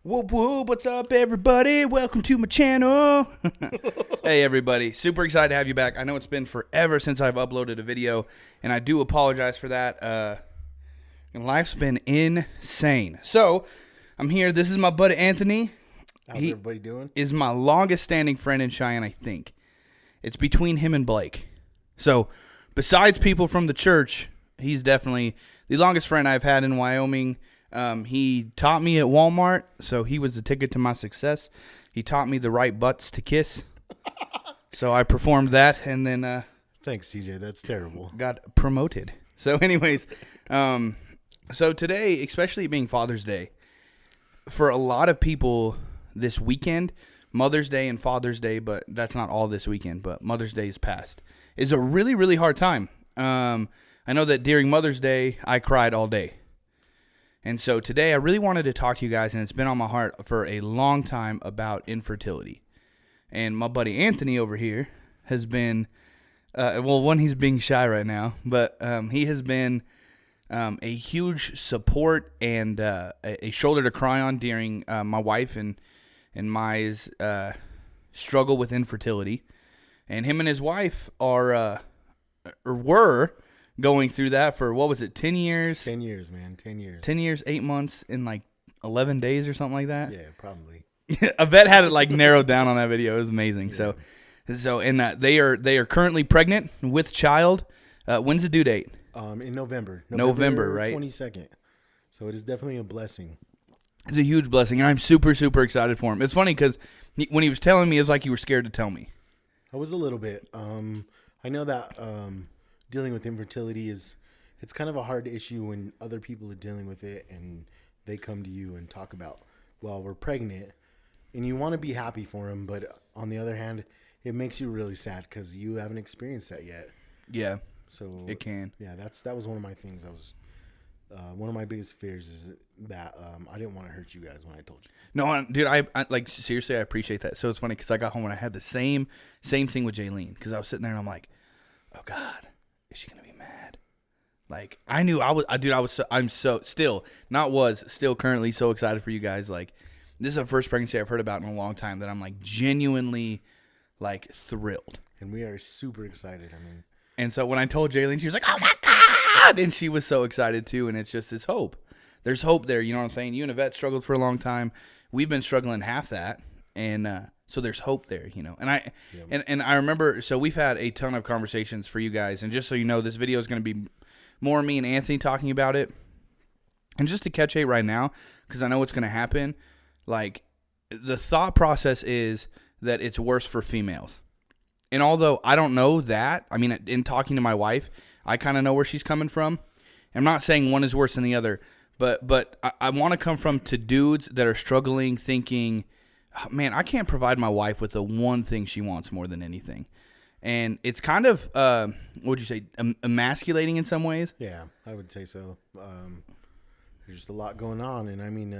Whoop whoop, what's up everybody? Welcome to my channel. Hey everybody, super excited to have you back. I know it's been forever since I've uploaded a video, and I do apologize for that. And life's been insane. So, I'm here. This is my buddy Anthony. How's everybody doing? Is my longest standing friend in Cheyenne, I think. It's between him and Blake. So, besides people from the church, he's definitely the longest friend I've had in Wyoming. He taught me at Walmart, so he was the ticket to my success. He taught me the right butts to kiss. So I performed that, and then Thanks, CJ. That's terrible. got promoted. So anyways, so today, especially being Father's Day, for a lot of people this weekend, Mother's Day and Father's Day, but that's not all this weekend, but Mother's Day is past, is a really, really hard time. I know that during Mother's Day, I cried all day. And so today I really wanted to talk to you guys, and it's been on my heart for a long time, about infertility. And my buddy Anthony over here has been, he's being shy right now, but he has been a huge support and a shoulder to cry on during my wife and my struggle with infertility. And him and his wife were going through that for, 10 years? 10 years, man. 10 years. 10 years, 8 months, and like 11 days or something like that. Yeah, probably. Yvette had it like narrowed down on that video. It was amazing. Yeah. So they are currently pregnant with child. When's the due date? In November. November, right? 22nd. So it is definitely a blessing. It's a huge blessing, and I'm super, super excited for him. It's funny because when he was telling me, it's like you were scared to tell me. I was a little bit. I know that dealing with infertility it's kind of a hard issue when other people are dealing with it and they come to you and talk about, well, we're pregnant, and you want to be happy for them, but on the other hand, it makes you really sad because you haven't experienced that yet. Yeah, so it can. Yeah, that was one of my things. One of my biggest fears is that I didn't want to hurt you guys when I told you. No, dude, I like, seriously, I appreciate that. So it's funny because I got home and I had the same thing with Jaylene, because I was sitting there and I'm like, oh God, is she gonna be mad? Like, I knew I'm still currently so excited for you guys. Like, this is the first pregnancy I've heard about in a long time that I'm like genuinely like thrilled. And we are super excited. I mean, and so when I told Jaylene, she was like, oh my God, and she was so excited too. And it's just this hope. There's hope there. You know what I'm saying? You and Yvette struggled for a long time. We've been struggling half that. And so there's hope there, you know. And I remember, so we've had a ton of conversations for you guys. And just so you know, this video is going to be more me and Anthony talking about it. And just to catch hate right now, because I know what's going to happen, like, the thought process is that it's worse for females. And although I don't know that, I mean, in talking to my wife, I kind of know where she's coming from. I'm not saying one is worse than the other, but I want to come from to dudes that are struggling, thinking, oh, man, I can't provide my wife with the one thing she wants more than anything. And it's kind of, what would you say, emasculating in some ways? yeah, I would say so. There's just a lot going on. And I mean,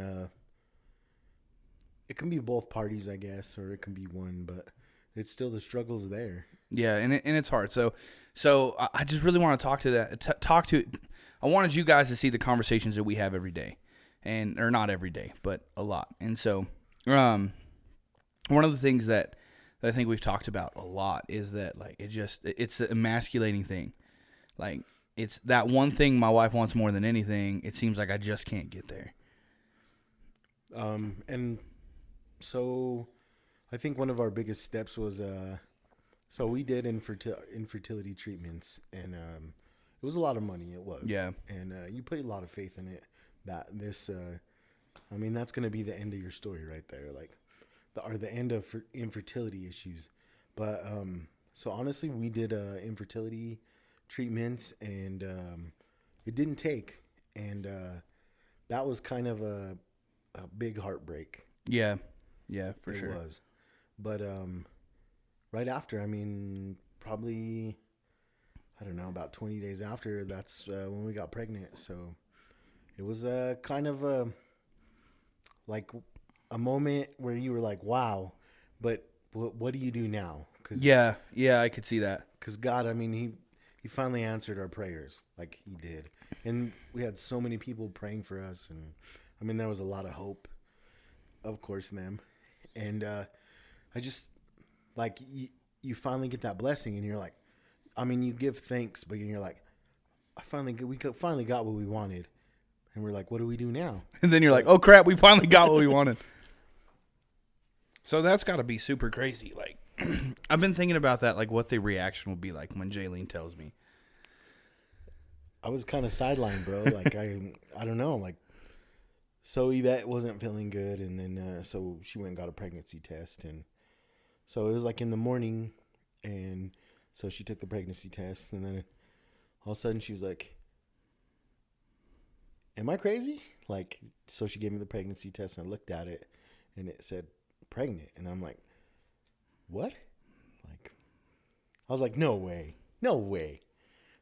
it can be both parties, I guess, or it can be one, but it's still, the struggle's there. Yeah, and it's hard. So I just really want to talk to. I wanted you guys to see the conversations that we have every day, or not every day, but a lot. And so, one of the things that I think we've talked about a lot is that, like, it's an emasculating thing. Like, it's that one thing my wife wants more than anything. It seems like I just can't get there. And so I think one of our biggest steps was, so we did infertility treatments, and it was a lot of money. It was. Yeah. And you put a lot of faith in it that this, I mean, that's going to be the end of your story right there. Like, the end of infertility issues. But so honestly, we did infertility treatments, and it didn't take, and that was kind of a big heartbreak. Yeah, for sure. It was. But right after, I mean, probably, I don't know, about 20 days after, that's when we got pregnant. So it was kind of like a moment where you were like, wow, but what do you do now? Cause, yeah, I could see that. Because God, I mean, he finally answered our prayers, like he did. And we had so many people praying for us, and I mean, there was a lot of hope. of course, them. And I just like you finally get that blessing, and you're like, I mean, you give thanks, but you're like, we finally got what we wanted, and we're like, what do we do now? And then you're like, oh crap, we finally got what we wanted. So that's got to be super crazy. Like, I've been thinking about that, like what the reaction will be like when Jaylene tells me. I was kind of sidelined, bro. Like I don't know. Like, so Yvette wasn't feeling good, and then so she went and got a pregnancy test, and so it was like in the morning, and so she took the pregnancy test, and then all of a sudden she was like, "Am I crazy?" Like, so she gave me the pregnancy test, and I looked at it, and it said pregnant, and I'm like, "What?" Like, I was like, "No way, no way."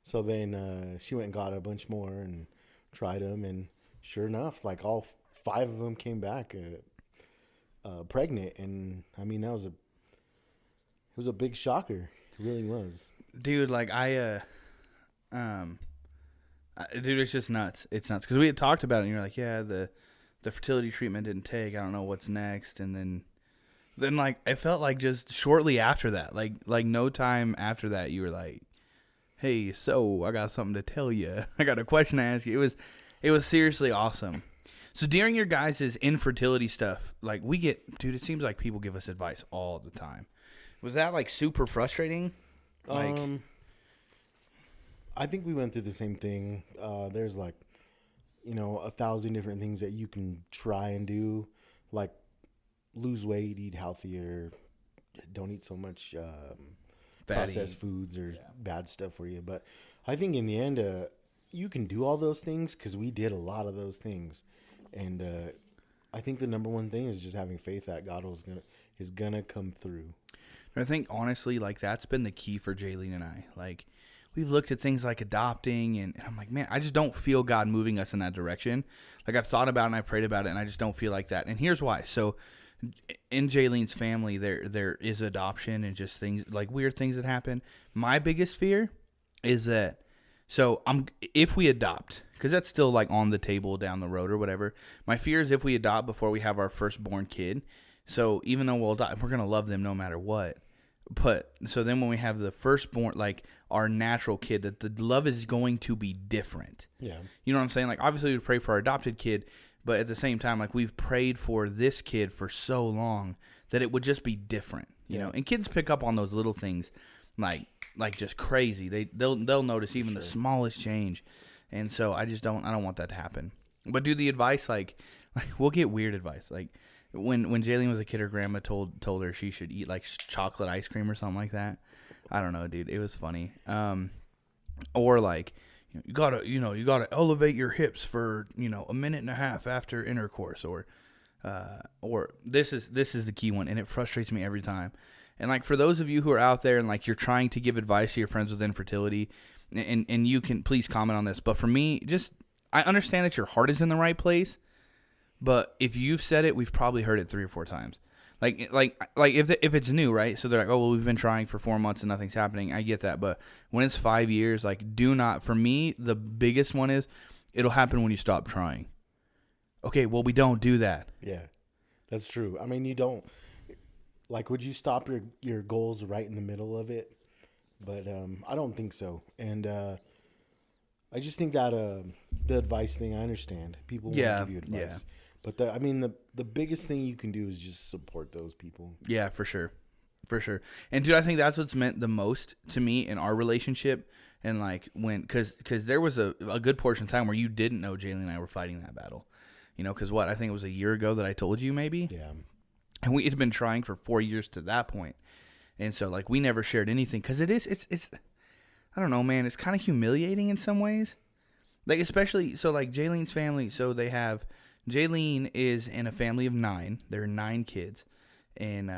So then she went and got a bunch more and tried them, and sure enough, like all 5 of them came back pregnant, and I mean it was a big shocker. It really was, Dude, like dude, it's just nuts. It's nuts because we had talked about it, and you're like, yeah, the fertility treatment didn't take. I don't know what's next, and then like it felt like just shortly after that, like no time after that, you were like, hey, so I got something to tell you. I got a question to ask you. It was seriously awesome. So during your guys' infertility stuff, like dude, it seems like people give us advice all the time. Was that like super frustrating? Like, I think we went through the same thing. There's like, 1,000 different things that you can try and do, like lose weight, eat healthier, don't eat so much processed foods or bad stuff for you. But I think in the end, you can do all those things because we did a lot of those things, and I think the number one thing is just having faith that God is gonna come through. I think honestly, like that's been the key for Jaylene and I. Like we've looked at things like adopting, and I'm like, man, I just don't feel God moving us in that direction. Like I've thought about it and I prayed about it, and I just don't feel like that. And here's why. So in Jaylene's family, there is adoption and just things like weird things that happen. My biggest fear is that if we adopt, because that's still like on the table down the road or whatever. My fear is if we adopt before we have our firstborn kid. So even though we'll adopt, we're gonna love them no matter what. But so then when we have the firstborn, like our natural kid, that the love is going to be different. Yeah, you know what I'm saying? Like obviously we pray for our adopted kid, but at the same time, like we've prayed for this kid for so long that it would just be different, you know. And kids pick up on those little things, like just crazy. They'll notice even the smallest change, and so I don't want that to happen. But do the advice like we'll get weird advice like. When Jaylene was a kid, her grandma told her she should eat like chocolate ice cream or something like that. I don't know, dude. It was funny. Or like you gotta elevate your hips for a minute and a half after intercourse, or this is the key one, and it frustrates me every time. And like for those of you who are out there and like you're trying to give advice to your friends with infertility, and you can please comment on this. But for me, I understand that your heart is in the right place. But if you've said it, we've probably heard it 3 or 4 times. Like if it's new, right? So they're like, oh, well, we've been trying for 4 months and nothing's happening. I get that. But when it's 5 years, like do not, for me, the biggest one is it'll happen when you stop trying. Okay, well, we don't do that. Yeah, that's true. I mean, you don't, like, would you stop your goals right in the middle of it? But I don't think so. And I just think that the advice thing, I understand. People want to give you advice. Yeah. But the biggest thing you can do is just support those people. Yeah, for sure. For sure. And dude, I think that's what's meant the most to me in our relationship. And like because there was a good portion of time where you didn't know Jaylene and I were fighting that battle. Because I think it was a year ago that I told you maybe. Yeah. And we had been trying for 4 years to that point. And so like we never shared anything because it's I don't know, man, it's kind of humiliating in some ways. Like especially so like Jaylene's family, so they have Jaylene is in a family of 9. There are 9 kids, and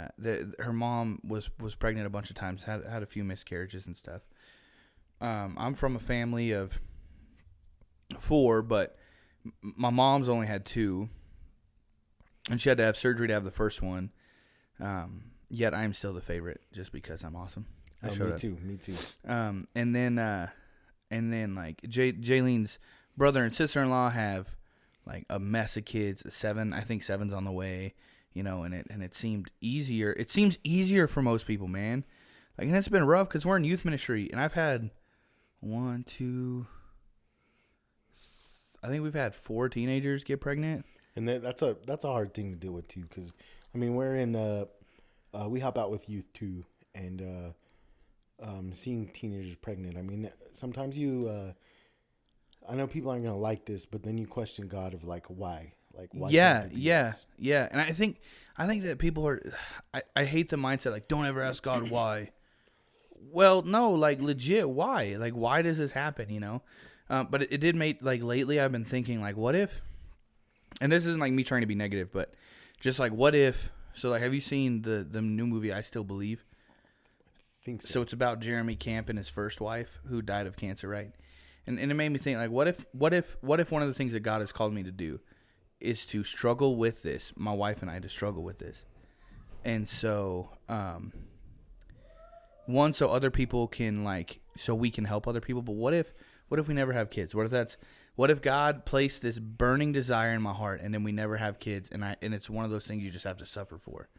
her mom was pregnant a bunch of times, had a few miscarriages and stuff. I'm from a family of 4, but my mom's only had 2, and she had to have surgery to have the first one. Yet I'm still the favorite, just because I'm awesome. Me too. And then like Jaylene's brother and sister-in-law have like a mess of kids. I think seven's on the way, and it seemed easier. It seems easier for most people, man. Like, and it's been rough because we're in youth ministry, and I've had I think we've had 4 teenagers get pregnant. And that's a hard thing to deal with too, because I mean we're in we help out with youth too, and seeing teenagers pregnant. I mean sometimes I know people aren't gonna like this, but then you question God of like why Yeah, can't they do yeah, this? yeah. And I think that people are. I hate the mindset like don't ever ask God why. Well, no, like legit, why? Like why does this happen? But it did make like lately I've been thinking like what if, and this isn't like me trying to be negative, but just like what if. So like have you seen the new movie I Still Believe? I think so. So it's about Jeremy Camp and his first wife who died of cancer, right? And it made me think like what if one of the things that God has called me to do is to struggle with this, my wife and I to struggle with this. And so one, so other people can so we can help other people, but what if we never have kids? What if God placed this burning desire in my heart and then we never have kids, and it's one of those things you just have to suffer for?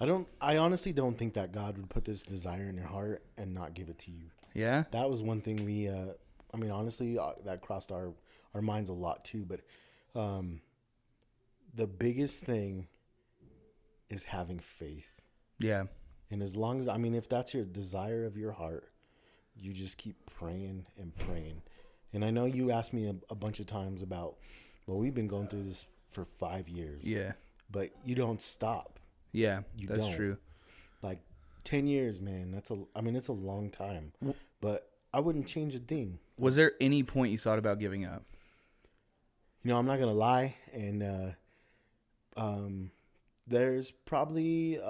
I honestly don't think that God would put this desire in your heart and not give it to you. Yeah? That was one thing I mean honestly that crossed our minds a lot too, but the biggest thing is having faith. Yeah. And as long as, I mean, if that's your desire of your heart, you just keep praying and praying. And I know you asked me a bunch of times about, well, we've been going through this for 5 years. Yeah. But you don't stop. Yeah, that's don't. true. Like 10 years, man, it's a long time. But I wouldn't change a thing. Was there any point you thought about giving up? I'm not going to lie. And there's probably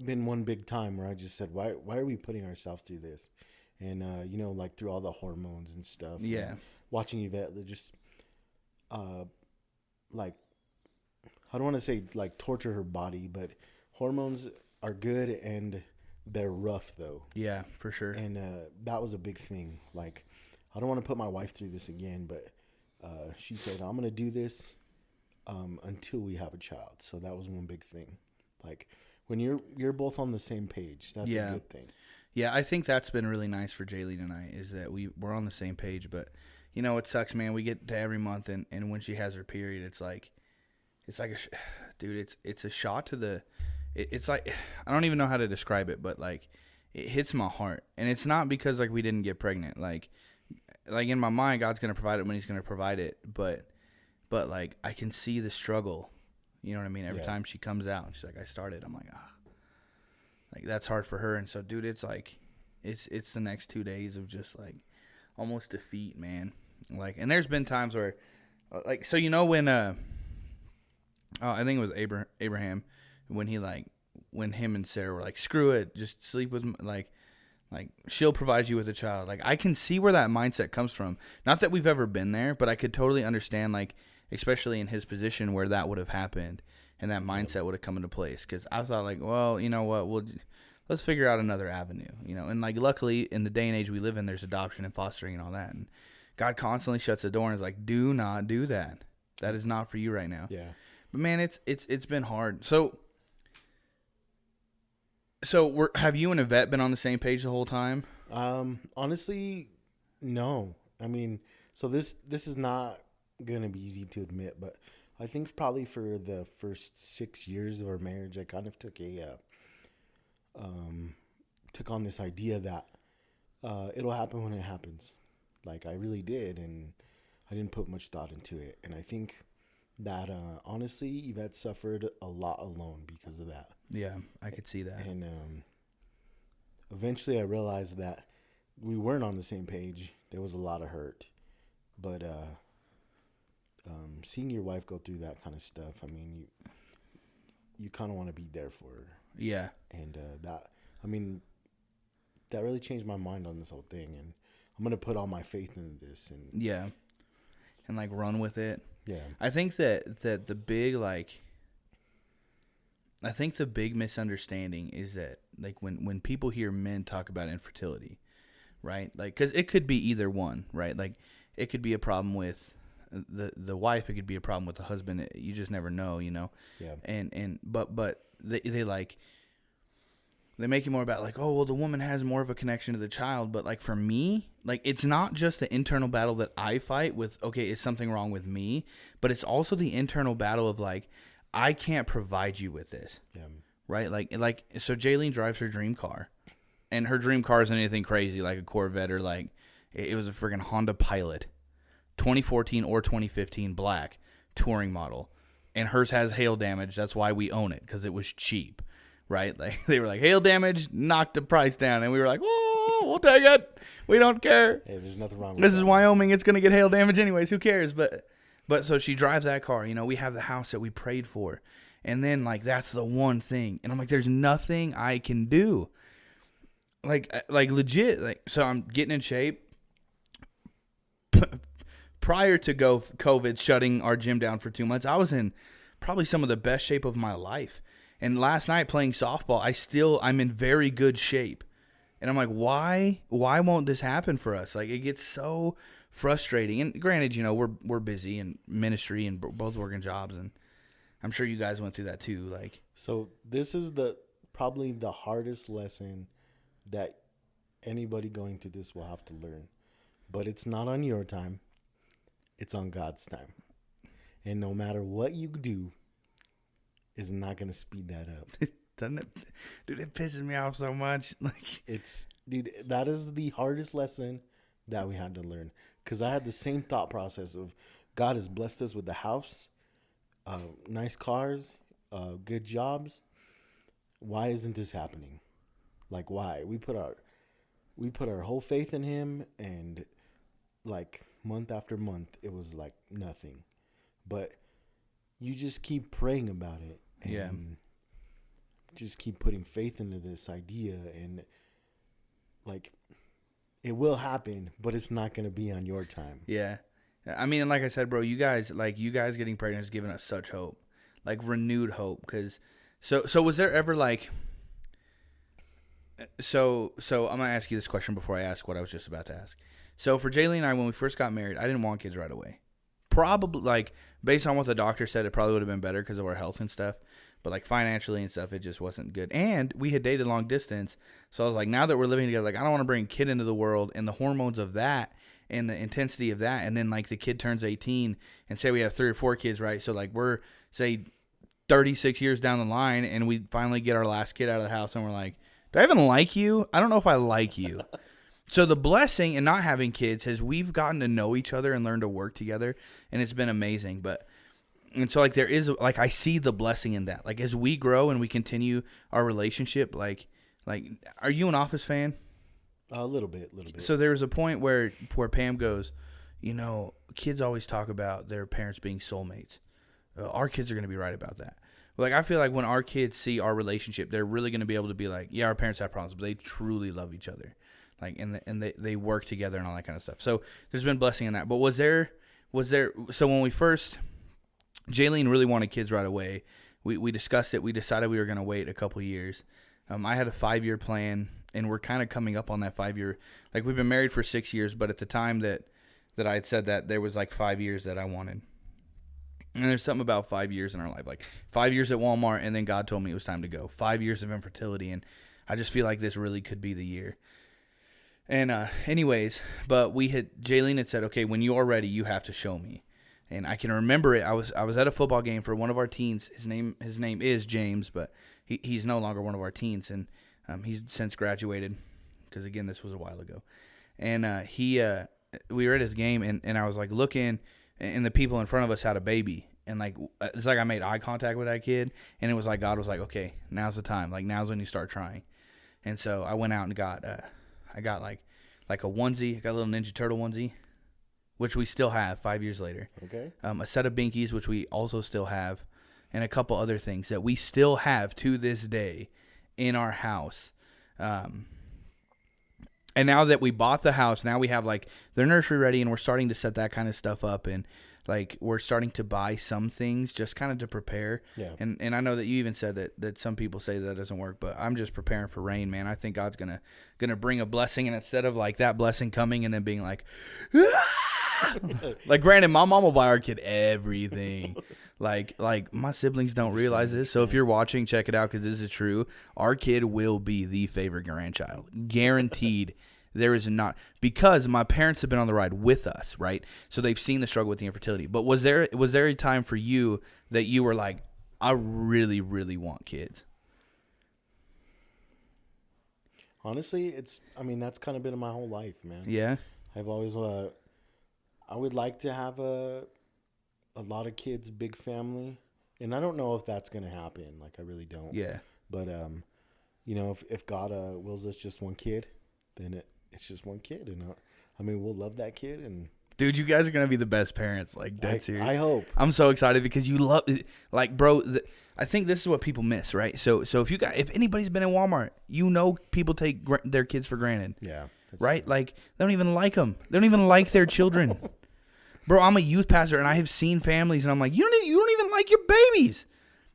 been one big time where I just said, why are we putting ourselves through this? And like through all the hormones and stuff. Yeah. And watching Yvette just like, I don't want to say like torture her body, but hormones are good and they're rough though. Yeah, for sure. And that was a big thing. Like, I don't want to put my wife through this again, but she said, I'm going to do this until we have a child. So that was one big thing. Like, when you're both on the same page, that's a good thing. Yeah, I think that's been really nice for Jaylee and I, is that we're on the same page. But it sucks, man. We get to every month, and when she has her period, it's like dude, it's a shot to the. It's like, I don't even know how to describe it, but like it hits my heart, and it's not because like we didn't get pregnant. Like in my mind, God's gonna provide it when He's gonna provide it, but like I can see the struggle. You know what I mean? Every time she comes out, she's like, I started. I'm like, like that's hard for her. And so, dude, it's like, it's the next 2 days of just like almost defeat, man. Like, and there's been times where, like, so when I think it was Abraham, when him and Sarah were like, screw it, just sleep with like she'll provide you with a child. Like, I can see where that mindset comes from. Not that we've ever been there, but I could totally understand, like, especially in his position where that would have happened and that mindset would have come into place. Because I thought, like, well, you know what, let's figure out another avenue, and like luckily in the day and age we live in, there's adoption and fostering and all that, and God constantly shuts the door and is like, do not do that. That is not for you right now. Yeah. But man, it's been hard. So have you and Yvette been on the same page the whole time? Honestly, no. I mean, so this is not gonna be easy to admit, but I think probably for the first 6 years of our marriage, I kind of took on this idea that it'll happen when it happens. Like, I really did, and I didn't put much thought into it. And I think that honestly, Yvette suffered a lot alone because of that. Yeah, I could see that. And eventually I realized that we weren't on the same page. There was a lot of hurt. But seeing your wife go through that kind of stuff, I mean, you kind of want to be there for her. Yeah. And that really changed my mind on this whole thing. And I'm going to put all my faith into this. And yeah. And like run with it. Yeah. I think that the big, like, I think the big misunderstanding is that, like, when people hear men talk about infertility, right? Like, because it could be either one, right? Like, it could be a problem with the wife. It could be a problem with the husband. You just never know, you know. Yeah. But they like. They make it more about like, oh, well, the woman has more of a connection to the child. But like for me, like it's not just the internal battle that I fight with, okay, is something wrong with me? But it's also the internal battle of like, I can't provide you with this. Yeah. Right? Like so Jaylene drives her dream car. And her dream car isn't anything crazy like a Corvette or like, it was a freaking Honda Pilot. 2014 or 2015 black touring model. And hers has hail damage. That's why we own it, because it was cheap. Right? Like they were like, hail damage, knocked the price down. And we were like, oh, we'll take it. We don't care. Hey, there's nothing wrong with This that. is Wyoming. It's going to get hail damage anyways. Who cares? But so she drives that car. You know, we have the house that we prayed for. And then, like, that's the one thing. And I'm like, there's nothing I can do. Like legit. Like, so I'm getting in shape. Prior to COVID shutting our gym down for 2 months, I was in probably some of the best shape of my life. And last night playing softball, I'm in very good shape. And I'm like, why won't this happen for us? Like, it gets so frustrating. And granted, you know, we're busy in ministry and both working jobs, and I'm sure you guys went through that too. Like, so this is probably the hardest lesson that anybody going through this will have to learn. But it's not on your time. It's on God's time. And no matter what you do, is not going to speed that up. Doesn't it? Dude, it pisses me off so much. Like, dude, that is the hardest lesson that we had to learn. Because I had the same thought process of God has blessed us with the house, nice cars, good jobs. Why isn't this happening? Like, why? We put our whole faith in Him, and like month after month, it was like nothing. But you just keep praying about it. And just keep putting faith into this idea, and like it will happen, but it's not going to be on your time. Yeah. I mean, like I said, bro, you guys getting pregnant has given us such hope, like renewed hope. Cause so was there ever like, so I'm going to ask you this question before I ask what I was just about to ask. So for Jaylene and I, when we first got married, I didn't want kids right away. Probably, like, based on what the doctor said, it probably would have been better because of our health and stuff. But, like, financially and stuff, it just wasn't good. And we had dated long distance. So I was like, now that we're living together, like, I don't want to bring a kid into the world and the hormones of that and the intensity of that. And then, like, the kid turns 18 and say we have 3 or 4 kids, right? So, like, we're, say, 36 years down the line and we finally get our last kid out of the house and we're like, do I even like you? I don't know if I like you. So the blessing in not having kids is we've gotten to know each other and learn to work together, and it's been amazing. And so like there is like I see the blessing in that. Like as we grow and we continue our relationship, like are you an Office fan? A little bit. So there was a point where Pam goes, you know, kids always talk about their parents being soulmates. Our kids are going to be right about that. Like I feel like when our kids see our relationship, they're really going to be able to be like, yeah, our parents have problems, but they truly love each other. Like and they work together and all that kind of stuff. So there's been blessing in that. But was there so when we first Jaylene really wanted kids right away. We discussed it. We decided we were going to wait a couple years. I had a 5-year plan, and we're kind of coming up on that 5-year. Like we've been married for 6 years, but at the time that I had said that, there was like 5 years that I wanted. And there's something about 5 years in our life, like 5 years at Walmart, and then God told me it was time to go. 5 years of infertility, and I just feel like this really could be the year. And anyways, but Jaylene had said, okay, when you are ready, you have to show me. And I can remember it. I was at a football game for one of our teens. His name is James, but he's no longer one of our teens, and he's since graduated because again, this was a while ago. And we were at his game, and I was like looking, and the people in front of us had a baby, and like it's like I made eye contact with that kid, and it was like God was like, okay, now's the time. Like now's when you start trying. And so I went out and got like a onesie. I got a little Ninja Turtle onesie, which we still have 5 years later. Okay. A set of binkies, which we also still have, and a couple other things that we still have to this day in our house. And now that we bought the house, now we have like the nursery ready, and we're starting to set that kind of stuff up, and like we're starting to buy some things just kind of to prepare. Yeah. And I know that you even said that some people say that doesn't work, but I'm just preparing for rain, man. I think God's gonna bring a blessing, and instead of like that blessing coming and then being like, ah! Like, granted, my mom will buy our kid everything. Like my siblings don't realize this. So if you're watching, check it out because this is true. Our kid will be the favorite grandchild, guaranteed. There is not, because my parents have been on the ride with us, right? So they've seen the struggle with the infertility. But was there a time for you that you were like, I really, really want kids? Honestly, that's kind of been my whole life, man. Yeah. I've always, I would like to have a lot of kids, big family. And I don't know if that's going to happen. Like, I really don't. Yeah. But, if God wills us just one kid, then it's just one kid. And we'll love that kid. And dude, you guys are going to be the best parents. Like, dead serious. I hope. I'm so excited because you love it. Like, bro, I think this is what people miss, right? So if anybody's been in Walmart, people take their kids for granted. Yeah. Right? True. Like, they don't even like them. They don't even like their children. Bro, I'm a youth pastor, and I have seen families, and I'm like, you don't even like your babies.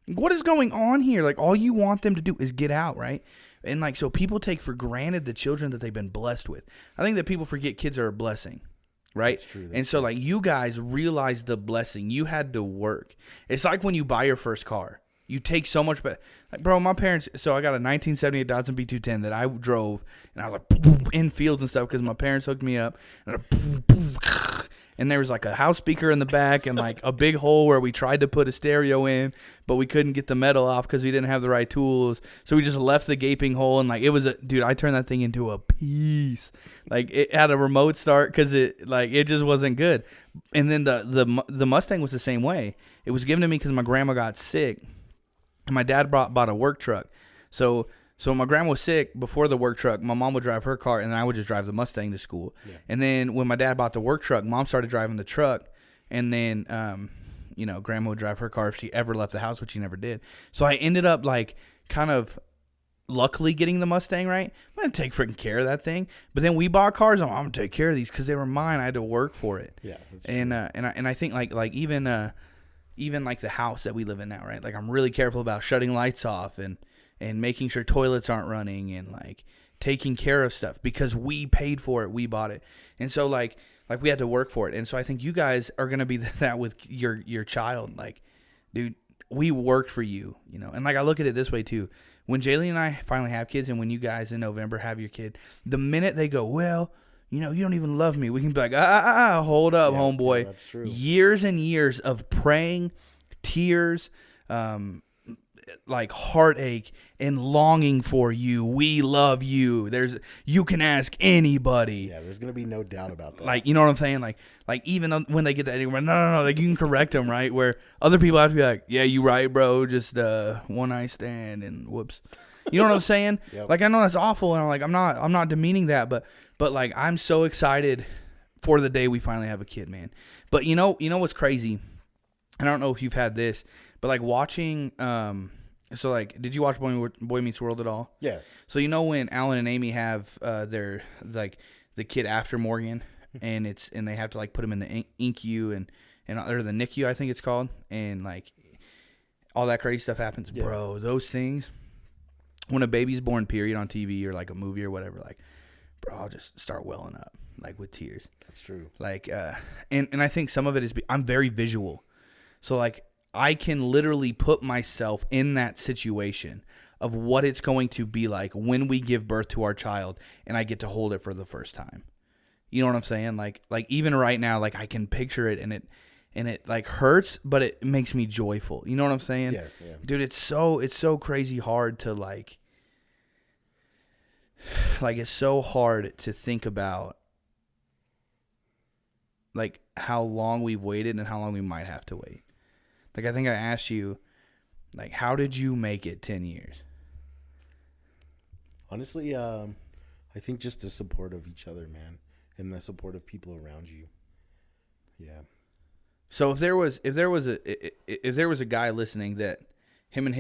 What is going on here? Like, all you want them to do is get out, right? And, like, so people take for granted the children that they've been blessed with. I think that people forget kids are a blessing, right? That's true. And so, like, you guys realize the blessing. You had to work. It's like when you buy your first car. You take so much, but like, bro, my parents. So I got a 1978 Datsun B210 that I drove, and I was like in fields and stuff because my parents hooked me up, and there was like a house speaker in the back and like a big hole where we tried to put a stereo in, but we couldn't get the metal off because we didn't have the right tools. So we just left the gaping hole, and like dude, I turned that thing into a piece. Like, it had a remote start because it just wasn't good. And then the Mustang was the same way. It was given to me because my grandma got sick. And my dad bought a work truck. So when my grandma was sick, before the work truck, my mom would drive her car, and then I would just drive the Mustang to school. Yeah. And then when my dad bought the work truck, mom started driving the truck. And then, grandma would drive her car if she ever left the house, which she never did. So I ended up, like, kind of luckily getting the Mustang, right? I'm going to take freaking care of that thing. But then we bought cars. I'm going to take care of these because they were mine. I had to work for it. Yeah. That's true. And I think, like even like the house that we live in now, right? Like, I'm really careful about shutting lights off and making sure toilets aren't running and like taking care of stuff because we paid for it, we bought it, and so like we had to work for it. And so I think you guys are gonna be that with your child. Like, dude, we worked for you, And like, I look at it this way too. When Jaylee and I finally have kids, and when you guys in November have your kid, the minute they go, well, you don't even love me, we can be like, hold up, homeboy. Yeah, that's true. Years and years of praying, tears, like heartache and longing for you. We love you. You can ask anybody. Yeah, there's gonna be no doubt about that. Like, you know what I'm saying? Like even when they get that, no, like, you can correct them, right? Where other people have to be like, yeah, you right, bro. Just one night stand and whoops. You know what I'm saying? Yep. Like, I know that's awful, and I'm not demeaning that, but like, I'm so excited for the day we finally have a kid, man. But you know what's crazy? I don't know if you've had this, but like watching, so like, did you watch Boy Meets World at all? Yeah. So when Alan and Amy have their, like, the kid after Morgan, and they have to like put him in the INCU and or the NICU, I think it's called, and like all that crazy stuff happens, yeah. Bro. Those things, when a baby's born, period, on TV or like a movie or whatever, like, bro, I'll just start welling up like with tears. That's true. Like, and I think some of it is I'm very visual. So, like, I can literally put myself in that situation of what it's going to be like when we give birth to our child and I get to hold it for the first time. You know what I'm saying? Like even right now, like, I can picture it, and it like hurts, but it makes me joyful. You know what I'm saying? Yeah. Dude, it's so crazy hard to like it's so hard to think about like how long we've waited and how long we might have to wait. Like, I think I asked you, like, how did you make it 10 years? Honestly, I think just the support of each other, man, and the support of people around you. Yeah. So if there was a guy listening that him and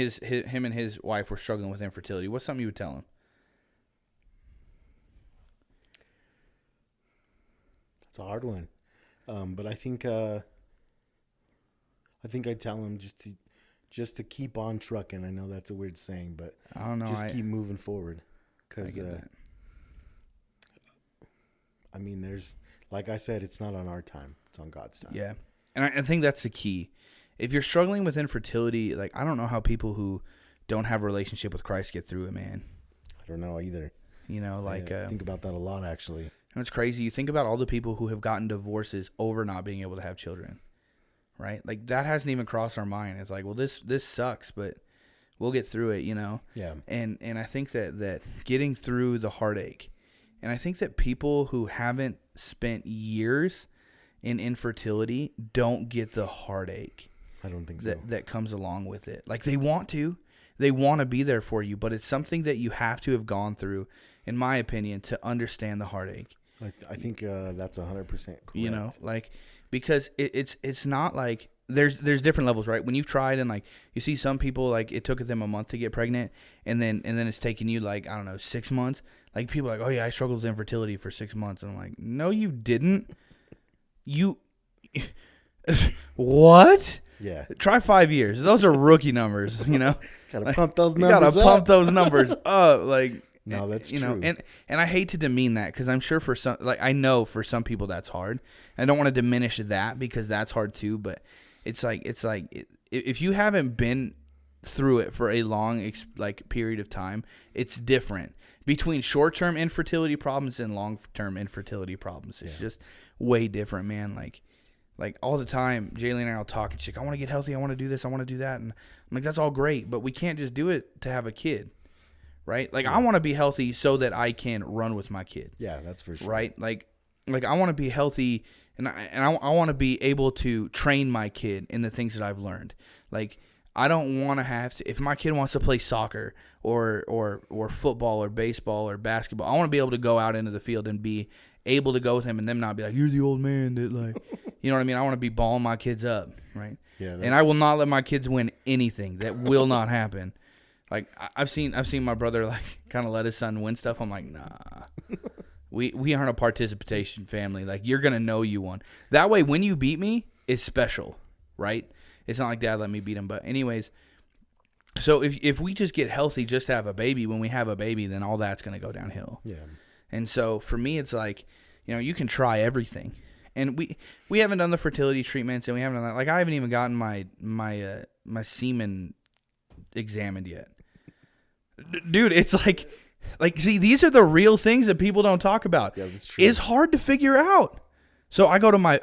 his wife were struggling with infertility, what's something you would tell him? It's a hard one, but I think I'd tell him just to keep on trucking. I know that's a weird saying, but I don't know. Just keep moving forward, because there's, like I said, it's not on our time. It's on God's time. Yeah. And I think that's the key. If you're struggling with infertility, like, I don't know how people who don't have a relationship with Christ get through it, man. I don't know either. You know, like... I think about that a lot, actually. And it's crazy. You think about all the people who have gotten divorces over not being able to have children, right? Like, that hasn't even crossed our mind. It's like, well, this sucks, but we'll get through it, you know? Yeah. And I think that getting through the heartache, and I think that people who haven't spent years in infertility don't get the heartache. I don't think so. That comes along with it. Like, they want to be there for you, but it's something that you have to have gone through, in my opinion, to understand the heartache. I think that's 100% correct. You know, like, because it's not like there's different levels, right? When you've tried and, like, you see some people, like, it took them a month to get pregnant, and then it's taken you, like, I don't know, 6 months. Like, people are like, oh yeah, I struggled with infertility for 6 months, and I'm like, no, you didn't. You what? Yeah. Try 5 years. Those are rookie numbers, you know. Gotta pump those You numbers gotta pump those numbers up, like. No, that's you true. know, and I hate to demean that, because I'm sure for some, like, I know for some people that's hard. I don't want to diminish that, because that's hard too. But it's like if you haven't been through it for a long period of time, it's different between short-term infertility problems and long-term infertility problems. It's just way different, man. Like all the time, Jaylee and I will talk, and she's like, I want to get healthy, I want to do this, I want to do that, and I'm like, that's all great, but we can't just do it to have a kid. Right? Like, I want to be healthy so that I can run with my kid. Yeah, that's for sure. Right? Like I want to be healthy, and I want to be able to train my kid in the things that I've learned. Like, I don't want to have to, if my kid wants to play soccer or football or baseball or basketball, I want to be able to go out into the field and be able to go with him, and them not be like, you're the old man that, like, you know what I mean? I want to be balling my kids up, right? Yeah. And I will not let my kids win anything. That will not happen. Like, I've seen my brother, like, kind of let his son win stuff. I'm like, nah, we aren't a participation family. Like, you're gonna know you won. That way, when you beat me, it's special, right? It's not like Dad let me beat him. But anyways, so if we just get healthy, just to have a baby, when we have a baby, then all that's gonna go downhill. Yeah. And so for me, it's like, you know, you can try everything, and we haven't done the fertility treatments, and we haven't done that. Like, I haven't even gotten my semen examined yet. Dude, it's like, see, these are the real things that people don't talk about. Yeah, that's true. It's hard to figure out. So I go to my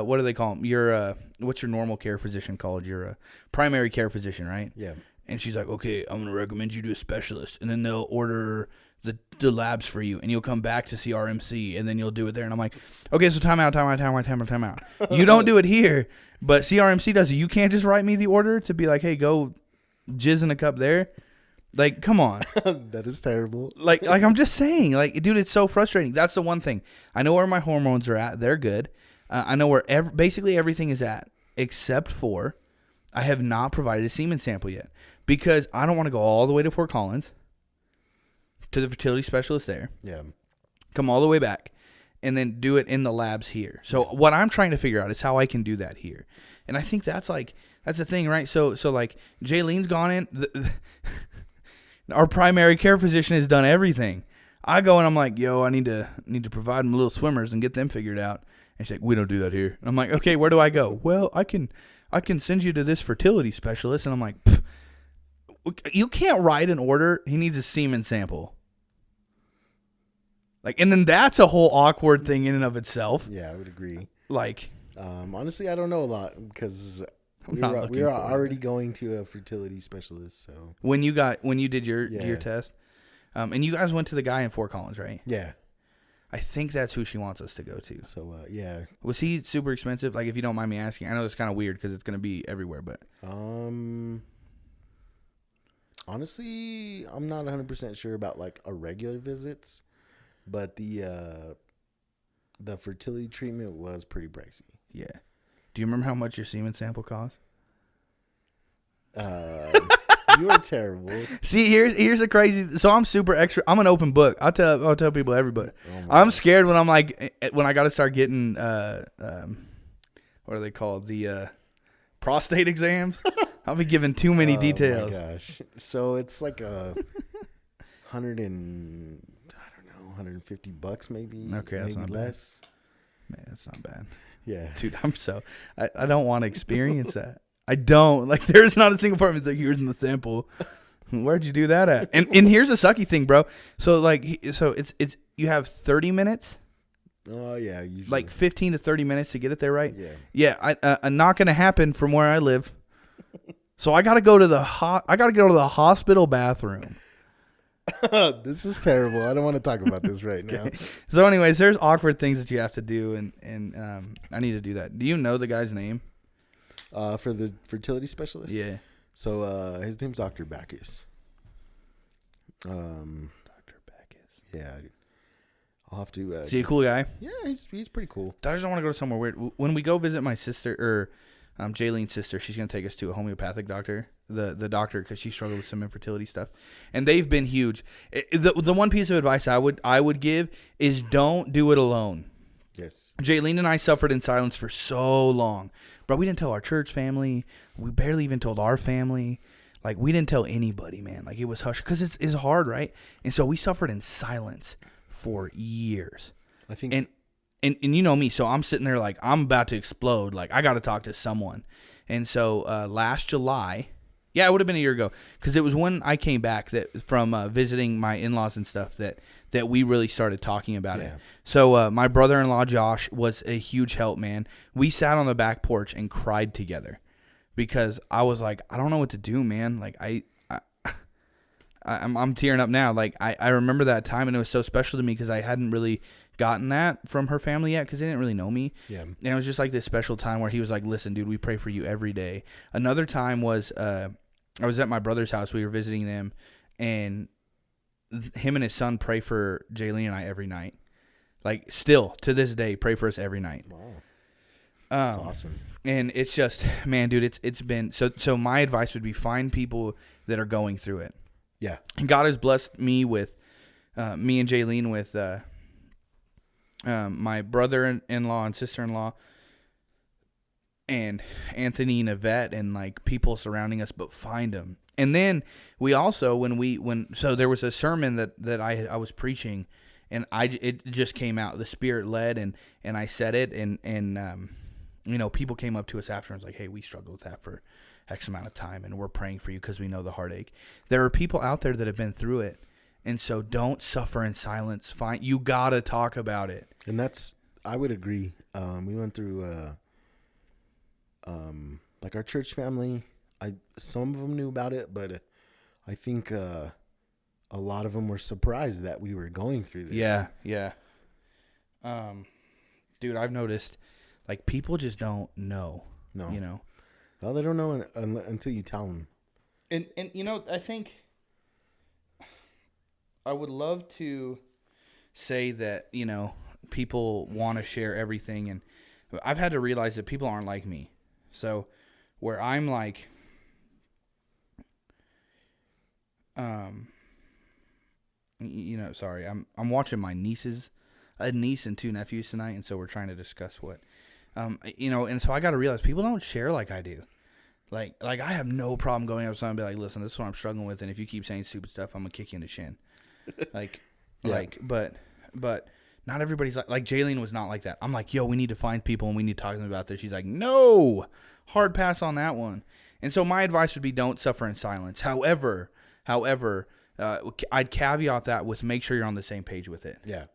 what do they call them? Your what's your normal care physician called? Your primary care physician, right? Yeah. And she's like, okay, I'm gonna recommend you to a specialist, and then they'll order the labs for you, and you'll come back to CRMC, and then you'll do it there. And I'm like, okay, so time out. You don't do it here, but CRMC does it. You can't just write me the order to be like, hey, go jizz in a cup there. Like, come on. That is terrible. Like I'm just saying, like, dude, it's so frustrating. That's the one thing. I know where my hormones are at. They're good. I know where basically everything is at, except for I have not provided a semen sample yet, because I don't want to go all the way to Fort Collins to the fertility specialist there. Yeah. Come all the way back and then do it in the labs here. So what I'm trying to figure out is how I can do that here. And I think that's the thing, right? So like, Jaylene's gone in. Our primary care physician has done everything. I go and I'm like, yo, I need to provide them little swimmers and get them figured out. And she's like, we don't do that here. And I'm like, okay, where do I go? Well, I can send you to this fertility specialist. And I'm like, you can't write an order. He needs a semen sample. Like, and then that's a whole awkward thing in and of itself. Yeah, I would agree. Like, honestly, I don't know a lot, because we are already going to a fertility specialist. So when you did your test, and you guys went to the guy in Fort Collins, right? Yeah. I think that's who she wants us to go to. So yeah. Was he super expensive? Like, if you don't mind me asking, I know it's kind of weird because it's going to be everywhere, but honestly, I'm not 100% sure about like a regular visits, but the fertility treatment was pretty pricey. Yeah. Do you remember how much your semen sample cost? You are terrible. See, here's a crazy. So I'm super extra. I'm an open book. I'll tell people everybody. I'm scared when I'm like, when I got to start getting what are they called, the prostate exams. I'll be giving too many details. Oh my gosh. So it's like $150 maybe. Okay, that's maybe not less. bad. Man, it's not bad. Yeah. Dude, I don't want to experience that. I don't. Like, there's not a single part of me that's like, here's in the sample. Where'd you do that at? And here's the sucky thing, bro. So, like, it's you have 30 minutes. Oh, yeah. Usually. Like 15 to 30 minutes to get it there, right? Yeah. Yeah, not going to happen from where I live. So I got to go to the hospital bathroom. This is terrible. I don't want to talk about this right now. So anyways, there's awkward things that you have to do, and I need to do that. Do you know the guy's name? For the fertility specialist? Yeah. So his name's Dr. Bacchus. Dr. Bacchus. Yeah. I'll have to. Is he a cool guy? Yeah, he's pretty cool. I just don't want to go to somewhere weird. When we go visit my sister, or Jaylene's sister, she's going to take us to a homeopathic doctor, the doctor, because she struggled with some infertility stuff. And they've been huge. The one piece of advice I would give is don't do it alone. Yes. Jaylene and I suffered in silence for so long. Bro, we didn't tell our church family. We barely even told our family. Like, we didn't tell anybody, man. Like, it was hush. Because it's hard, right? And so we suffered in silence for years. I think... And you know me, so I'm sitting there like, I'm about to explode. Like, I got to talk to someone. And so last July, yeah, it would have been a year ago, because it was when I came back from visiting my in-laws and stuff that we really started talking about it. So my brother-in-law, Josh, was a huge help, man. We sat on the back porch and cried together because I was like, I don't know what to do, man. Like, I'm tearing up now. Like, I remember that time, and it was so special to me because I hadn't really gotten that from her family yet because they didn't really know me. Yeah. And it was just like this special time where he was like, listen, dude, we pray for you every day. Another time was I was at my brother's house. We were visiting them, and him and his son pray for Jaylene and I every night. Like, still, to this day, pray for us every night. Wow. That's awesome. And it's just, man, dude, it's been, so my advice would be find people that are going through it. Yeah. And God has blessed me with, me and Jaylene with my brother-in-law and sister-in-law and Anthony and Yvette and like people surrounding us, but find them. And then we also, so there was a sermon that I was preaching, and it just came out. The Spirit led, and I said it, and you know, people came up to us after and was like, hey, we struggled with that for X amount of time, and we're praying for you because we know the heartache. There are people out there that have been through it. And so don't suffer in silence. You got to talk about it. And I would agree. We went through, like our church family, some of them knew about it, but I think a lot of them were surprised that we were going through this. Yeah, yeah. Dude, I've noticed, like, people just don't know. No. You know? Well, they don't know until you tell them. And you know, I think I would love to say that, you know, people want to share everything, and I've had to realize that people aren't like me. So where I'm like, you know, sorry, I'm watching my nieces, a niece and 2 nephews tonight, and so we're trying to discuss what, you know, and so I got to realize people don't share like I do. Like I have no problem going up to someone and be like, listen, this is what I'm struggling with, and if you keep saying stupid stuff, I'm gonna kick you in the shin. But not everybody's like Jaylene was not like that. I'm like, yo, we need to find people and we need to talk to them about this. She's like, no, hard pass on that one. And so my advice would be don't suffer in silence. However, I'd caveat that with make sure you're on the same page with it. Yeah.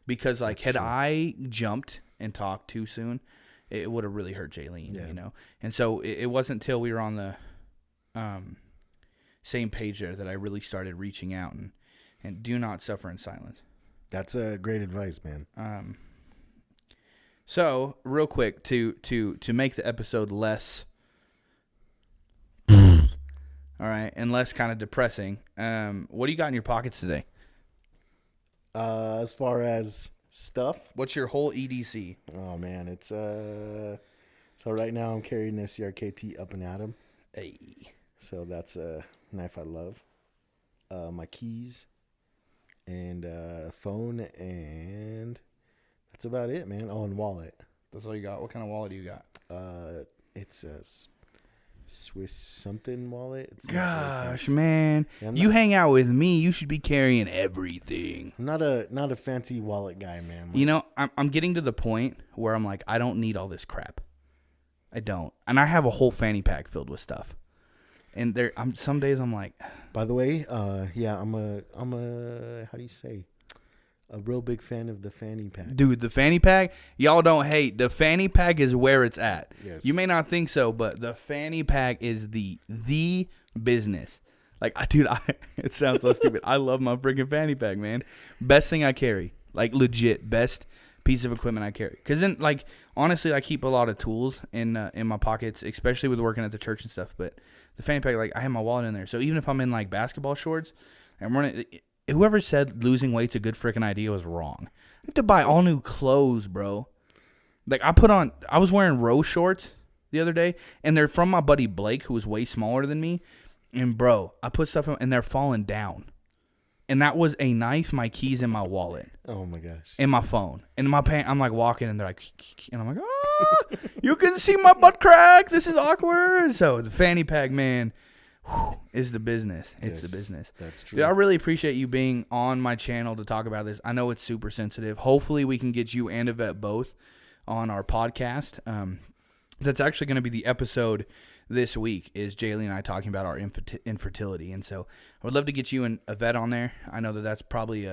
Because like, had I jumped and talked too soon, it would have really hurt Jaylene, you know? And so it wasn't until we were on the same page there that I really started reaching out and do not suffer in silence. That's a great advice, man. So real quick to make the episode less, all right, and less kind of depressing. What do you got in your pockets today? As far as stuff, what's your whole EDC? Oh man, it's so right now I'm carrying this CRKT Up and Atom. Hey. So that's a knife I love. My keys. And phone, and that's about it, man. Oh, and wallet. That's all you got? What kind of wallet do you got? It's Swiss something wallet. It's Gosh, man. Yeah, You hang out with me, you should be carrying everything. I'm not a fancy wallet guy, man. You know, I'm getting to the point where I'm like, I don't need all this crap. I don't. And I have a whole fanny pack filled with stuff. And some days I'm like. By the way, yeah, I'm a how do you say? A real big fan of the fanny pack. Dude, the fanny pack, y'all don't hate. The fanny pack is where it's at. Yes. You may not think so, but the fanny pack is the business. Like, dude, it sounds so stupid. I love my freaking fanny pack, man. Best thing I carry. Like, legit, best piece of equipment I carry. Because then, like, honestly, I keep a lot of tools in my pockets, especially with working at the church and stuff. But the fanny pack, like, I have my wallet in there. So even if I'm in, like, basketball shorts, I'm running. Whoever said losing weight's a good freaking idea was wrong. I have to buy all new clothes, bro. Like, I was wearing Rose shorts the other day, and they're from my buddy Blake, who was way smaller than me. And, bro, I put stuff in, and they're falling down. And that was a knife, my keys, and my wallet. Oh, my gosh. And my phone. And my pants, I'm, like, walking, and they're like, and I'm like, you can see my butt crack. This is awkward. So, the fanny pack, man. Is the business. It's the business. That's true. Dude, I really appreciate you being on my channel to talk about this. I know it's super sensitive. Hopefully we can get you and Yvette both on our podcast. That's actually going to be the episode this week, is Jaylee and I talking about our infertility. And so I would love to get you and Yvette on there. I know that's probably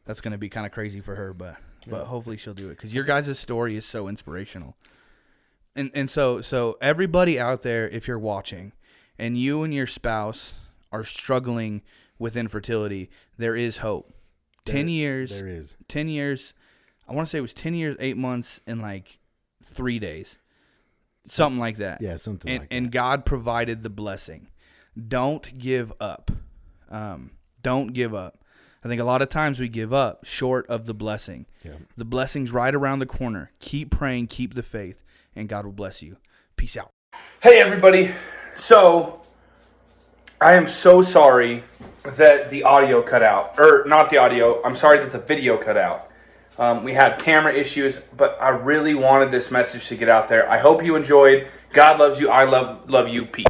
that's going to be kind of crazy for her, but hopefully she'll do it, because your guys' story is so inspirational. And so everybody out there, if you're watching, and you and your spouse are struggling with infertility, there is hope. 10 years. There is. 10 years. I want to say it was 10 years, 8 months, and like 3 days. Something like that. Yeah, something like that. And God provided the blessing. Don't give up. Don't give up. I think a lot of times we give up short of the blessing. Yeah. The blessing's right around the corner. Keep praying, keep the faith, and God will bless you. Peace out. Hey, everybody. So, I am so sorry that the audio cut out. Or, not the audio. I'm sorry that the video cut out. We had camera issues, but I really wanted this message to get out there. I hope you enjoyed. God loves you. I love you. Peace.